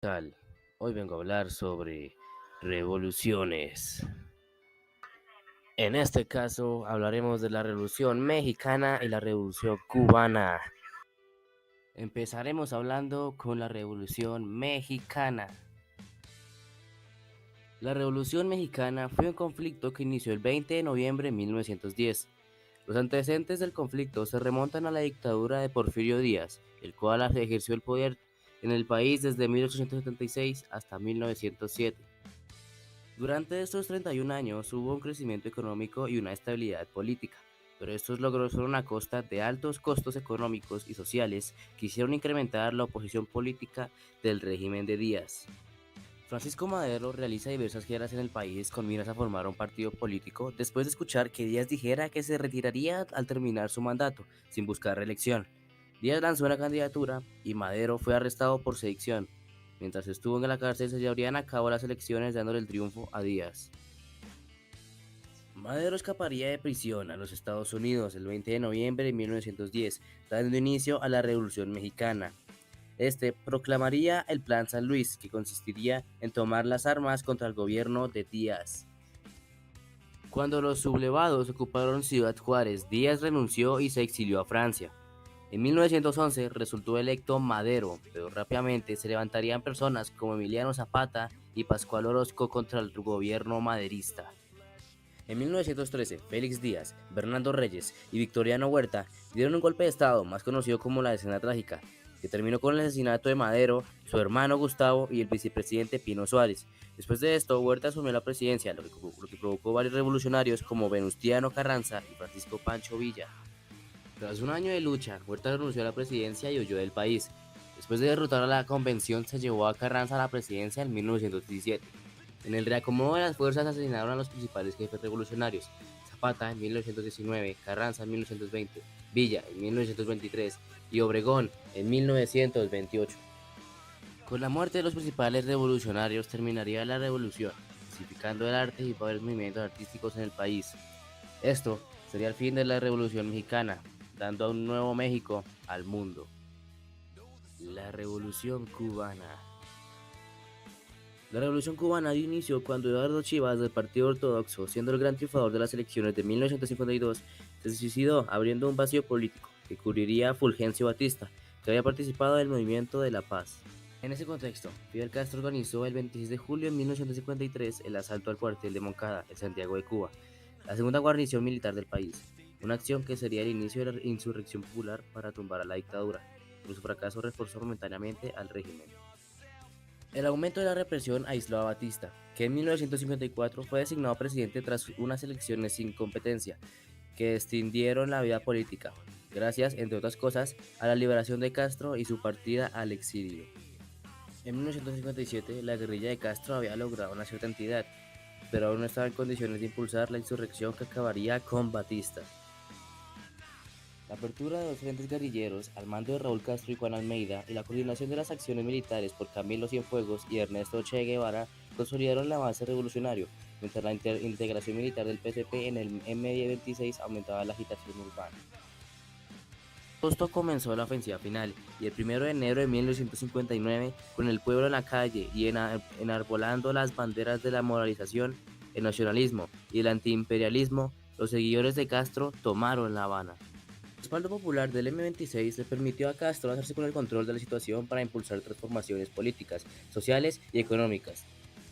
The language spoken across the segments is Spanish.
Tal. Hoy vengo a hablar sobre revoluciones. En este caso hablaremos de la Revolución Mexicana y la Revolución Cubana. Empezaremos hablando con la Revolución Mexicana. La Revolución Mexicana fue un conflicto que inició el 20 de noviembre de 1910. Los antecedentes del conflicto se remontan a la dictadura de Porfirio Díaz, el cual ejerció el poder en el país desde 1876 hasta 1907. Durante estos 31 años hubo un crecimiento económico y una estabilidad política, pero estos logros fueron a costa de altos costos económicos y sociales que hicieron incrementar la oposición política del régimen de Díaz. Francisco Madero realiza diversas giras en el país con miras a formar un partido político después de escuchar que Díaz dijera que se retiraría al terminar su mandato, sin buscar reelección. Díaz lanzó una candidatura y Madero fue arrestado por sedición. Mientras estuvo en la cárcel se llevarían a cabo las elecciones dándole el triunfo a Díaz. Madero escaparía de prisión a los Estados Unidos el 20 de noviembre de 1910, dando inicio a la Revolución Mexicana. Este proclamaría el Plan San Luis, que consistiría en tomar las armas contra el gobierno de Díaz. Cuando los sublevados ocuparon Ciudad Juárez, Díaz renunció y se exilió a Francia. En 1911 resultó electo Madero, pero rápidamente se levantarían personas como Emiliano Zapata y Pascual Orozco contra el gobierno maderista. En 1913, Félix Díaz, Bernardo Reyes y Victoriano Huerta dieron un golpe de estado más conocido como la Decena Trágica, que terminó con el asesinato de Madero, su hermano Gustavo y el vicepresidente Pino Suárez. Después de esto, Huerta asumió la presidencia, lo que provocó varios revolucionarios como Venustiano Carranza y Francisco Pancho Villa. Tras un año de lucha, Huerta renunció a la presidencia y huyó del país. Después de derrotar a la convención, se llevó a Carranza a la presidencia en 1917. En el reacomodo de las fuerzas asesinaron a los principales jefes revolucionarios: Zapata en 1919, Carranza en 1920, Villa en 1923 y Obregón en 1928. Con la muerte de los principales revolucionarios terminaría la revolución, pacificando el arte y varios movimientos artísticos en el país. Esto sería el fin de la Revolución Mexicana, dando a un nuevo México al mundo. La Revolución Cubana. La Revolución Cubana dio inicio cuando Eduardo Chivas, del Partido Ortodoxo, siendo el gran triunfador de las elecciones de 1952, se suicidó, abriendo un vacío político que cubriría a Fulgencio Batista, que había participado del Movimiento de la Paz. En ese contexto, Fidel Castro organizó el 26 de julio de 1953 el asalto al cuartel de Moncada, en Santiago de Cuba, la segunda guarnición militar del país, una acción que sería el inicio de la insurrección popular para tumbar a la dictadura. Por su fracaso reforzó momentáneamente al régimen. El aumento de la represión aisló a Batista, que en 1954 fue designado presidente tras unas elecciones sin competencia, que extendieron la vida política, gracias, entre otras cosas, a la liberación de Castro y su partida al exilio. En 1957, la guerrilla de Castro había logrado una cierta entidad, pero aún no estaba en condiciones de impulsar la insurrección que acabaría con Batista. La apertura de los frentes guerrilleros al mando de Raúl Castro y Juan Almeida y la coordinación de las acciones militares por Camilo Cienfuegos y Ernesto Che Guevara consolidaron el avance revolucionario, mientras la integración militar del PCP en el M-26 aumentaba la agitación urbana. En agosto comenzó la ofensiva final, y el 1 de enero de 1959, con el pueblo en la calle y enarbolando las banderas de la moralización, el nacionalismo y el antiimperialismo, los seguidores de Castro tomaron La Habana. El respaldo popular del M-26 le permitió a Castro hacerse con el control de la situación para impulsar transformaciones políticas, sociales y económicas.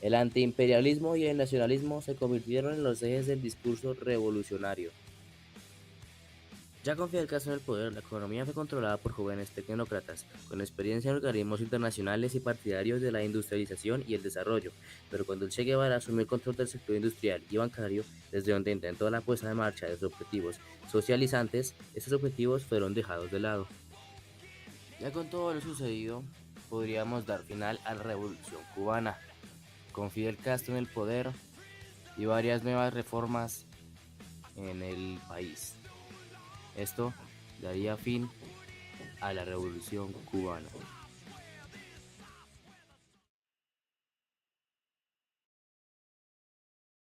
El antiimperialismo y el nacionalismo se convirtieron en los ejes del discurso revolucionario. Ya con Fidel Castro en el poder, la economía fue controlada por jóvenes tecnócratas, con experiencia en organismos internacionales y partidarios de la industrialización y el desarrollo, pero cuando el Che Guevara asumió el control del sector industrial y bancario, desde donde intentó la puesta en marcha de sus objetivos socializantes, estos objetivos fueron dejados de lado. Ya con todo lo sucedido, podríamos dar final a la Revolución Cubana, con Fidel Castro en el poder y varias nuevas reformas en el país. Esto daría fin a la Revolución Cubana.